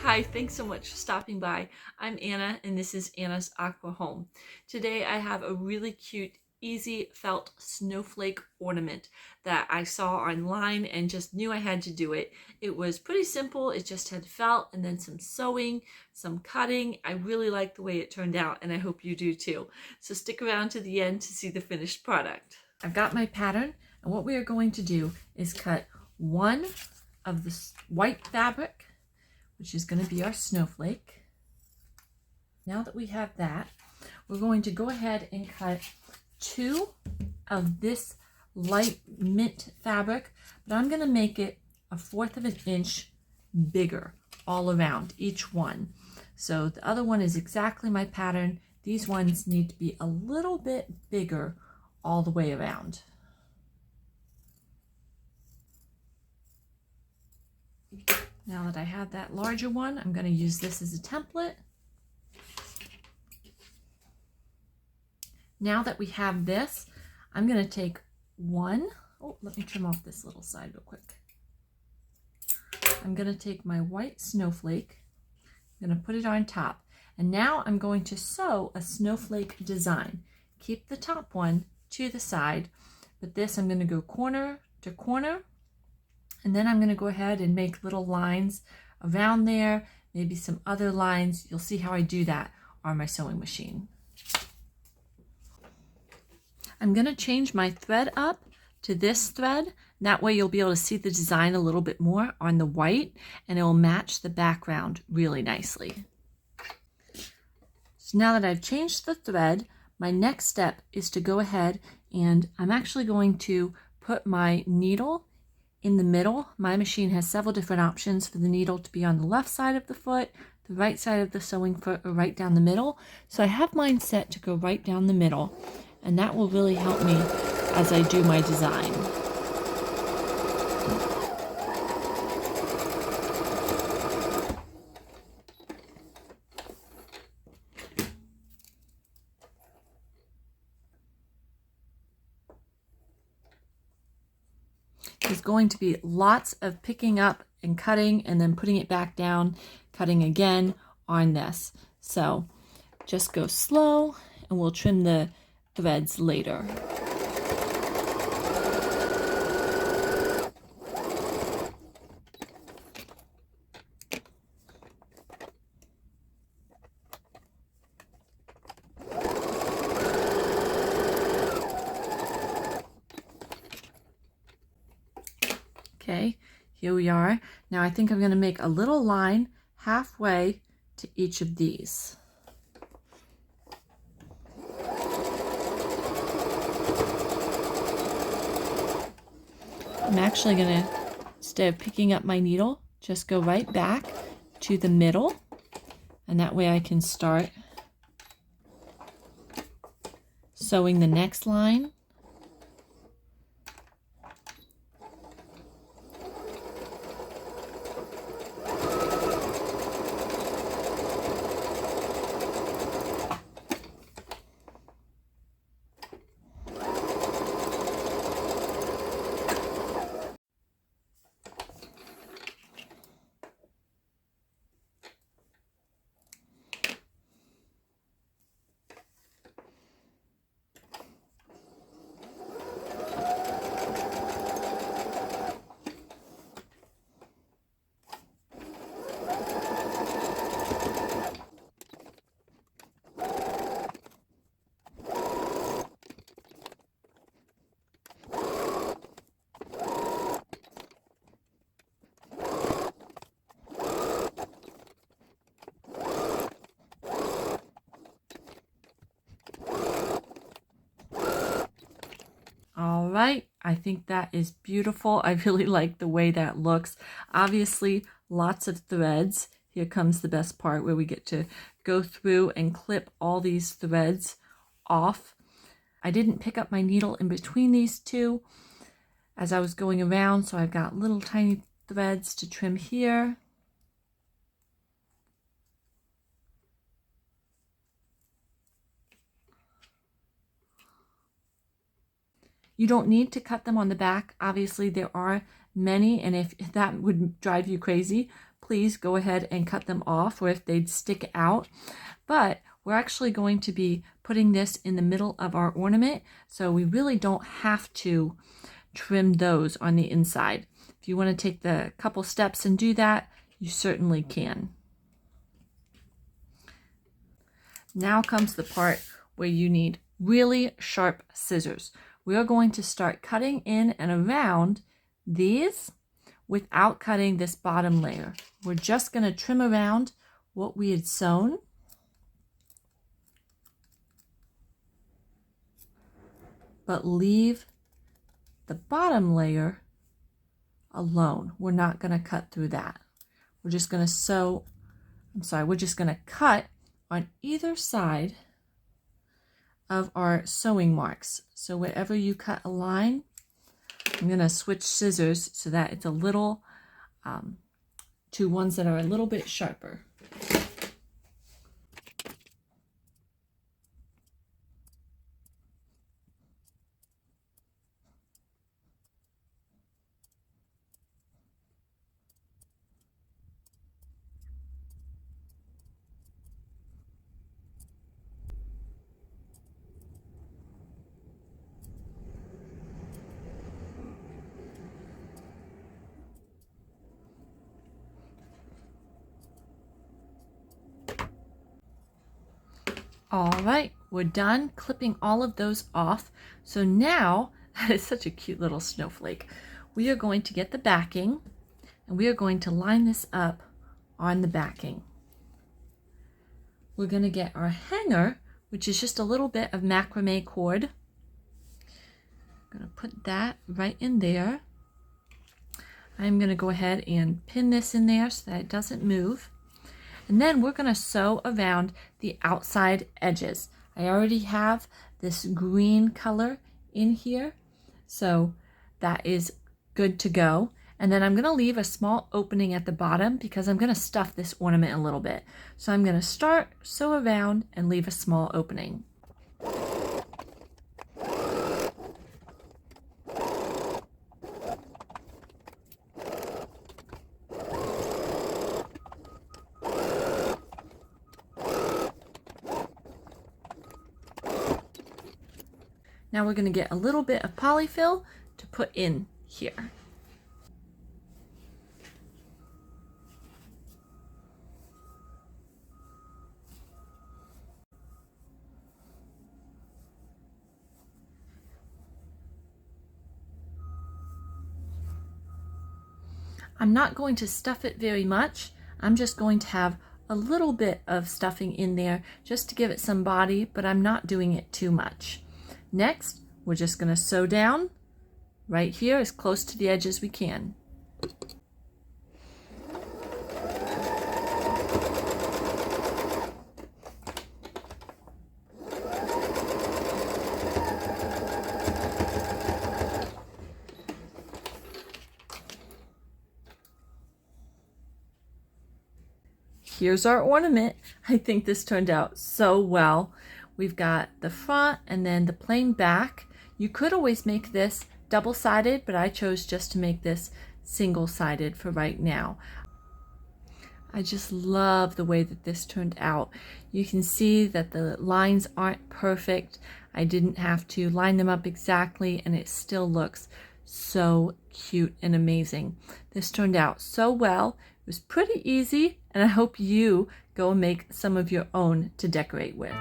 Hi, thanks so much for stopping by. I'm Anna and this is Anna's Aqua Home. Today I have a really cute, easy felt snowflake ornament that I saw online and just knew I had to do it. It was pretty simple. It just had felt and then some sewing, some cutting. I really like the way it turned out and I hope you do too. So stick around to the end to see the finished product. I've got my pattern and what we are going to do is cut one of the white fabric, which is going to be our snowflake. Now that we have that, we're going to go ahead and cut two of this light mint fabric, but I'm going to make it 1/4 of an inch bigger all around each one. So the other one is exactly my pattern. These ones need to be a little bit bigger all the way around. Now that I have that larger one, I'm going to use this as a template. Now that we have this, I'm going to take one. Oh, let me trim off this little side real quick. I'm going to take my white snowflake. I'm going to put it on top. And now I'm going to sew a snowflake design. Keep the top one to the side, but this I'm going to go corner to corner. And then I'm going to go ahead and make little lines around there, maybe some other lines. You'll see how I do that on my sewing machine. I'm going to change my thread up to this thread. That way you'll be able to see the design a little bit more on the white and it will match the background really nicely. So now that I've changed the thread, my next step is to go ahead and I'm actually going to put my needle in the middle. My machine has several different options for the needle to be on the left side of the foot, the right side of the sewing foot, or right down the middle. So I have mine set to go right down the middle, and that will really help me as I do my design. There's going to be lots of picking up and cutting and then putting it back down, cutting again on this. So just go slow and we'll trim the threads later. Okay, here we are. Now I think I'm going to make a little line halfway to each of these. I'm actually going to, instead of picking up my needle, just go right back to the middle, and that way I can start sewing the next line. All right, I think that is beautiful. I really like the way that looks. Obviously, lots of threads. Here comes the best part where we get to go through and clip all these threads off. I didn't pick up my needle in between these two as I was going around, so I've got little tiny threads to trim here. You don't need to cut them on the back. Obviously, there are many, and if that would drive you crazy, please go ahead and cut them off, or if they'd stick out. But we're actually going to be putting this in the middle of our ornament, so we really don't have to trim those on the inside. If you want to take the couple steps and do that, you certainly can. Now comes the part where you need really sharp scissors. We are going to start cutting in and around these without cutting this bottom layer. We're just going to trim around what we had sewn. But leave the bottom layer alone. We're not going to cut through that. We're just going to sew, we're just going to cut on either side of our sewing marks. So wherever you cut a line, I'm going to switch scissors so that it's a little, to ones that are a little bit sharper. All right, we're done clipping all of those off. So now, that is such a cute little snowflake. We are going to get the backing, and we are going to line this up on the backing. We're going to get our hanger, which is just a little bit of macrame cord. I'm going to put that right in there. I'm going to go ahead and pin this in there so that it doesn't move. And then we're going to sew around the outside edges. I already have this green color in here, so that is good to go. And then I'm going to leave a small opening at the bottom because I'm going to stuff this ornament a little bit. So I'm going to start, sew around, and leave a small opening. Now we're going to get a little bit of polyfill to put in here. I'm not going to stuff it very much. I'm just going to have a little bit of stuffing in there just to give it some body, but I'm not doing it too much. Next, we're just going to sew down right here as close to the edge as we can. Here's our ornament. I think this turned out so well. We've got the front and then the plain back. You could always make this double-sided, but I chose just to make this single-sided for right now. I just love the way that this turned out. You can see that the lines aren't perfect. I didn't have to line them up exactly, and it still looks so cute and amazing. This turned out so well. It was pretty easy, and I hope you go and make some of your own to decorate with.